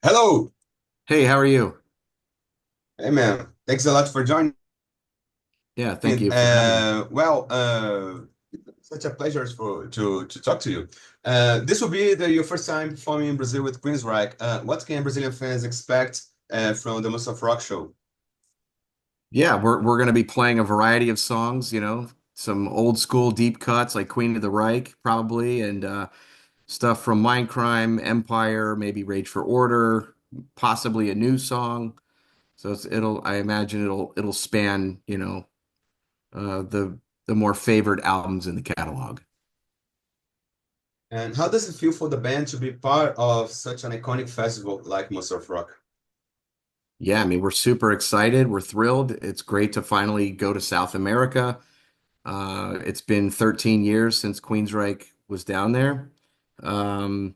Hello. Hey, how are you? Hey man, thanks a lot for joining. Yeah, thank you for having me. Such a pleasure to talk to you. This will be your first time performing in Brazil with Queensrÿche. What can Brazilian fans expect from the Most of Rock show? Yeah, we're going to be playing a variety of songs, some old school deep cuts like Queen of the Reich probably and stuff from Mindcrime, Empire, maybe Rage for Order, possibly a new song. So it'll I imagine it'll span, the more favored albums in the catalog. And how does it feel for the band to be part of such an iconic festival like Most of Rock? Yeah, I mean, we're super excited. We're thrilled. It's great to finally go to South America. It's been 13 years since Queensryche was down there. Um,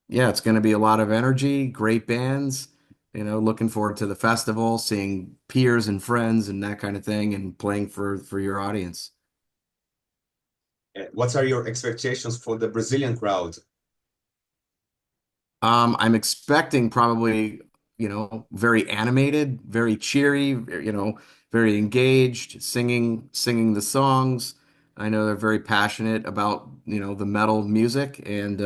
yeah, it's going to be a lot of energy, great bands, looking forward to the festival, seeing peers and friends and that kind of thing, and playing for your audience. What are your expectations for the Brazilian crowd? I'm expecting probably, very animated, very cheery, very engaged, singing the songs. I know they're very passionate about, the metal music, and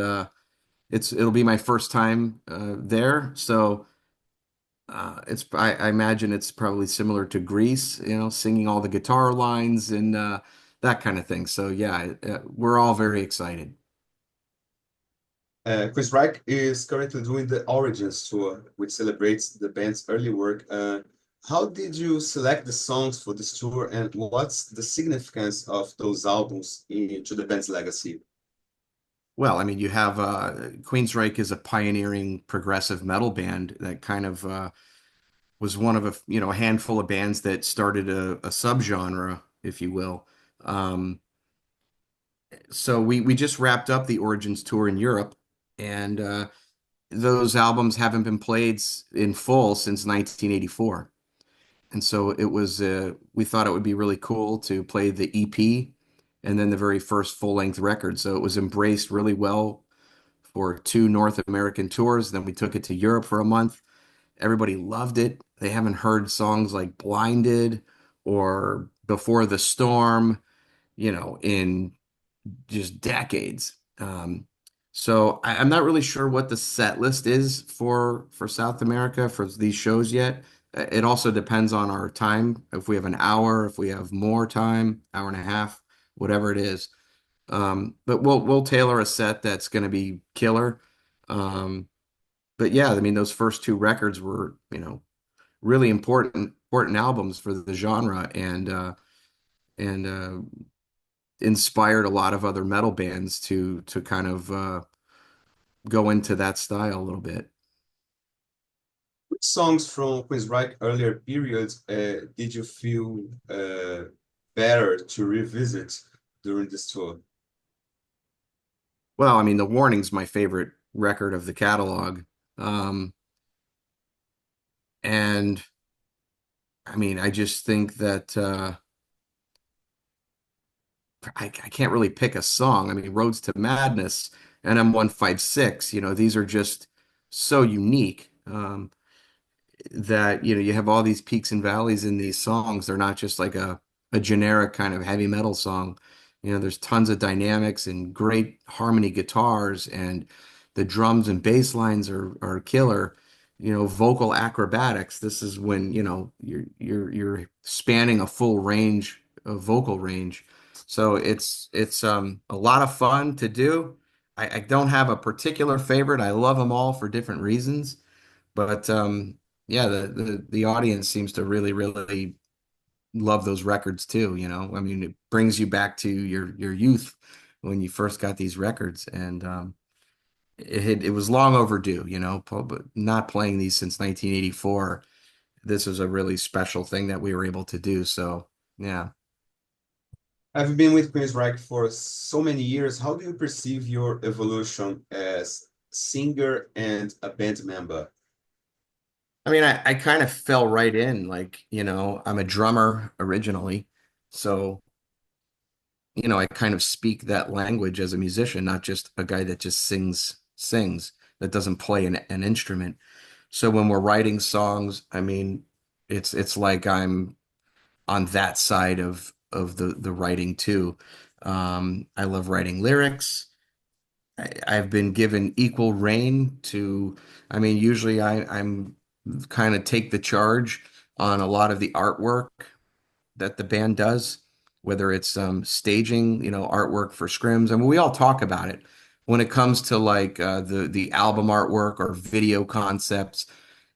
it'll be my first time there, so I imagine it's probably similar to Grease, singing all the guitar lines and that kind of thing. So yeah, we're all very excited. Chris Reich is currently doing the Origins tour, which celebrates the band's early work. How did you select the songs for this tour, and what's the significance of those albums into the band's legacy? Well, I mean, you have Queensryche is a pioneering progressive metal band that kind of was one of a handful of bands that started a subgenre, if you will. Um, so we just wrapped up the Origins tour in Europe, and those albums haven't been played in full since 1984. And so we thought it would be really cool to play the EP and then the very first full-length record. So it was embraced really well for two North American tours. Then we took it to Europe for a month. Everybody loved it. They haven't heard songs like Blinded or Before the Storm, in just decades. So I'm not really sure what the set list is for South America for these shows yet. It also depends on our time. If we have an hour, if we have more time, hour and a half, whatever it is. But we'll tailor a set that's going to be killer. Um, but yeah, I mean those first two records were, really important albums for the genre and inspired a lot of other metal bands to kind of go into that style a little bit. Which songs from Chris Reich earlier periods did you feel better to revisit during this tour? Well, I mean, The Warning's my favorite record of the catalog. Um, and I mean, I just think that I can't really pick a song. I mean, Roads to Madness and M156, these are just so unique. That you have all these peaks and valleys in these songs. They're not just like a generic kind of heavy metal song. There's tons of dynamics and great harmony guitars, and the drums and bass lines are killer. Vocal acrobatics. This is when, you're spanning a full range of vocal range. So it's a lot of fun to do. I don't have a particular favorite. I love them all for different reasons. But yeah, the audience seems to really, really love those records too, I mean, it brings you back to your youth when you first got these records, and it was long overdue, but not playing these since 1984. This was a really special thing that we were able to do. So, yeah. I've been with Chris Reich for so many years. How do you perceive your evolution as singer and a band member? I mean, I kind of fell right in, like, I'm a drummer originally. So I kind of speak that language as a musician, not just a guy that just sings. that doesn't play an instrument. So when we're writing songs, I mean, it's like I'm on that side of the writing too. I love writing lyrics. I've been given equal reign to, I mean, usually I'm kind of take the charge on a lot of the artwork that the band does, whether it's staging, artwork for scrims. I mean, we all talk about it when it comes to like the album artwork or video concepts.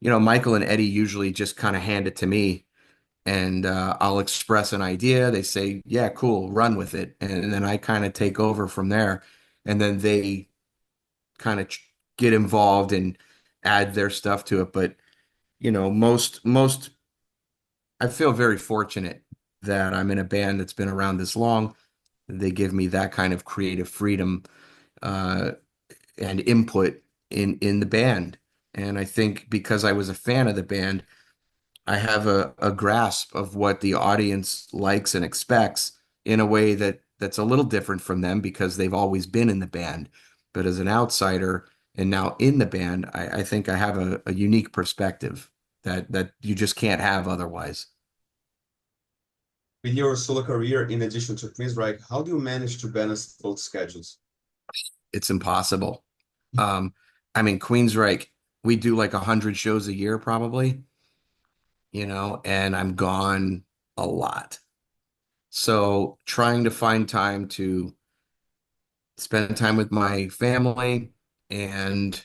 Michael and Eddie usually just kind of hand it to me, and I'll express an idea. They say, "Yeah, cool, run with it," and then I kind of take over from there, and then they kind of get involved and add their stuff to it. But most I feel very fortunate that I'm in a band that's been around this long. They give me that kind of creative freedom uh, and input in the band. And I think because I was a fan of the band, I have a grasp of what the audience likes and expects in a way that's a little different from them because they've always been in the band. But as an outsider and now in the band, I think I have a unique perspective that you just can't have otherwise. With your solo career, in addition to Queensryche, how do you manage to balance both schedules? It's impossible. Um, I mean, Queensryche, we do like 100 shows a year probably, and I'm gone a lot. So trying to find time to spend time with my family and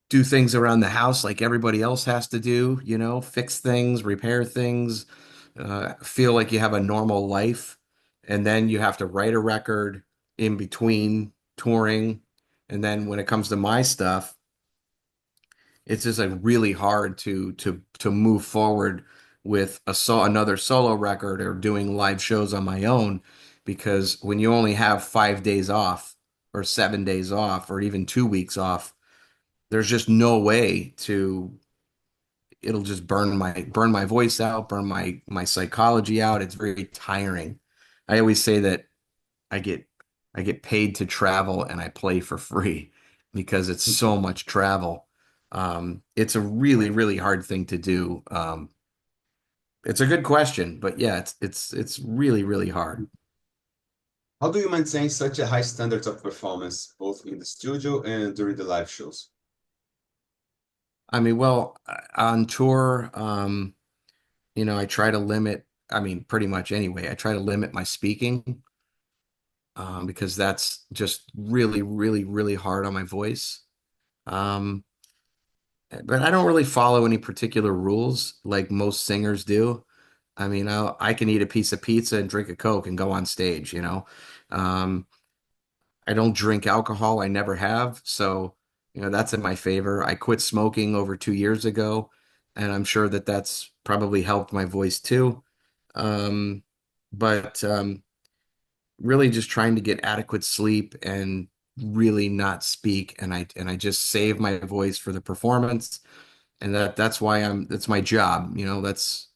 do things around the house like everybody else has to do, fix things, repair things, feel like you have a normal life. And then you have to write a record in between touring. And then when it comes to my stuff, it's just like really hard to move forward with another solo record or doing live shows on my own because when you only have 5 days off or 7 days off or even 2 weeks off, there's just no way to it'll just burn my voice out, burn my psychology out. It's very tiring. I always say that I get I get paid to travel and I play for free because it's so much travel. It's a really, really hard thing to do. It's a good question, but yeah, it's really, really hard. How do you maintain such a high standard of performance, both in the studio and during the live shows? I mean, well, on tour, I try to limit, I mean, pretty much anyway, I try to limit my speaking because that's just really, really, really hard on my voice. Um, but I don't really follow any particular rules like most singers do. I mean, I can eat a piece of pizza and drink a Coke and go on stage. Um, I don't drink alcohol. I never have. So, that's in my favor. I quit smoking over 2 years ago, and I'm sure that that's probably helped my voice too. Um, but really just trying to get adequate sleep and really not speak. And I just save my voice for the performance. And that's why that's my job. That's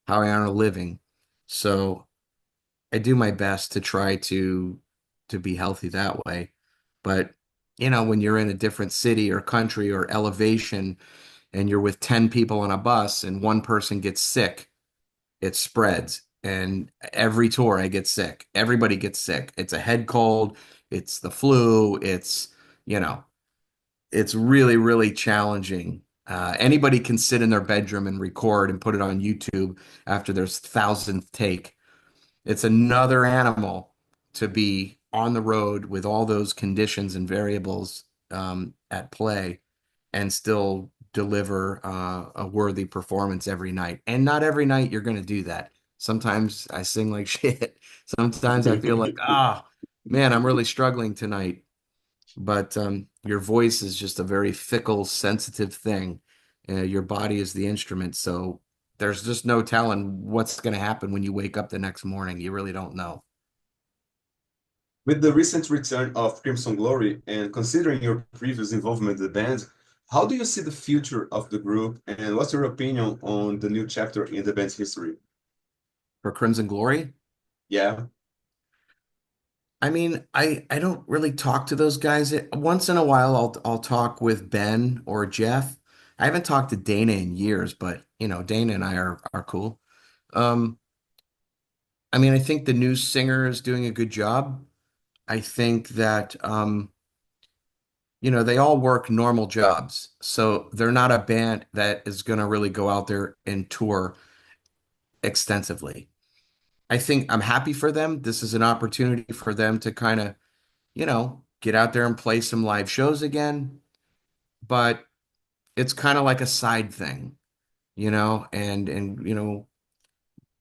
how I earn a living. So I do my best to try to be healthy that way. But when you're in a different city or country or elevation and you're with 10 people on a bus and one person gets sick, it spreads. And every tour I get sick. Everybody gets sick. It's a head cold, it's the flu, you know, it's really, really challenging. Anybody can sit in their bedroom and record and put it on YouTube after their thousandth take. It's another animal to be on the road with all those conditions and variables at play and still deliver a worthy performance every night. And not every night you're going to do that. Sometimes I sing like shit. Sometimes I feel like, man, I'm really struggling tonight. But your voice is just a very fickle, sensitive thing. Your body is the instrument. So there's just no telling what's going to happen when you wake up the next morning. You really don't know. With the recent return of Crimson Glory and considering your previous involvement in the band, how do you see the future of the group and what's your opinion on the new chapter in the band's history? For Crimson Glory, Yeah. I mean, I don't really talk to those guys. Once in a while, I'll talk with Ben or Jeff. I haven't talked to Dana in years, but Dana and I are cool. Um, I mean, I think the new singer is doing a good job. I think that they all work normal jobs, so they're not a band that is going to really go out there and tour extensively. I think I'm happy for them. This is an opportunity for them to kind of get out there and play some live shows again. But it's kind of like a side thing, and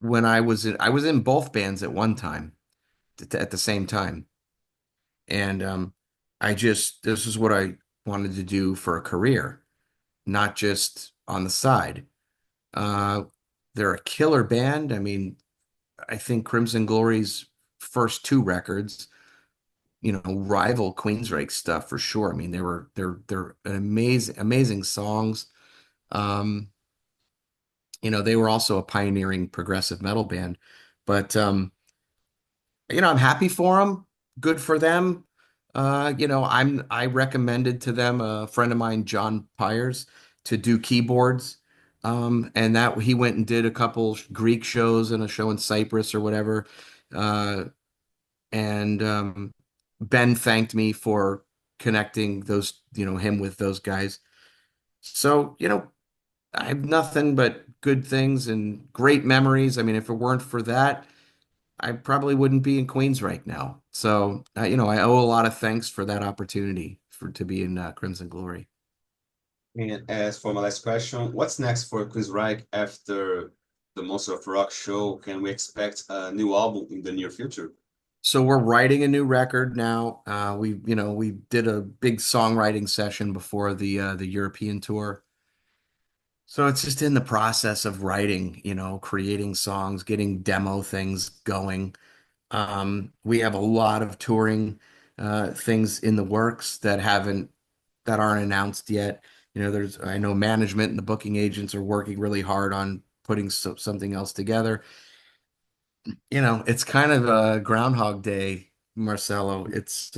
when I was in both bands at one time at the same time. And this is what I wanted to do for a career, not just on the side. Uh, they're a killer band. I mean, I think Crimson Glory's first two records rival Queensryche stuff for sure. I mean, they're an amazing songs. Um, they were also a pioneering progressive metal band, but I'm happy for them. Good for them. I recommended to them a friend of mine, John Pyers, to do keyboards. And that he went and did a couple Greek shows and a show in Cyprus or whatever. And Ben thanked me for connecting him with those guys. So, I have nothing but good things and great memories. I mean, if it weren't for that, I probably wouldn't be in Queens right now. So, I owe a lot of thanks for that opportunity to be in Crimson Glory. And as for my last question, what's next for Queensryche after the Monster of Rock show? Can we expect a new album in the near future? So we're writing a new record now. We did a big songwriting session before the European tour. So it's just in the process of writing, creating songs, getting demo things going. We have a lot of touring things in the works that aren't announced yet. I know management and the booking agents are working really hard on putting something else together. It's kind of a Groundhog Day, Marcelo. It's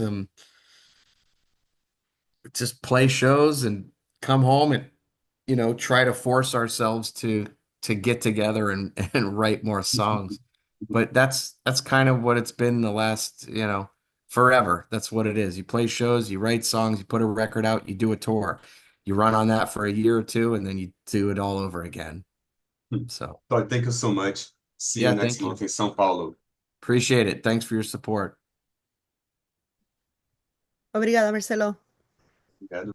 just play shows and come home and try to force ourselves to get together and and write more songs. But that's kind of what it's been the last, forever. That's what it is. You play shows, you write songs, you put a record out, you do a tour. You run on that for a year or two, and then you do it all over again. So, Todd, thank you so much. See you yeah, next thank month you. in São Paulo. Appreciate it. Thanks for your support. Obrigada, Marcelo. Obrigado.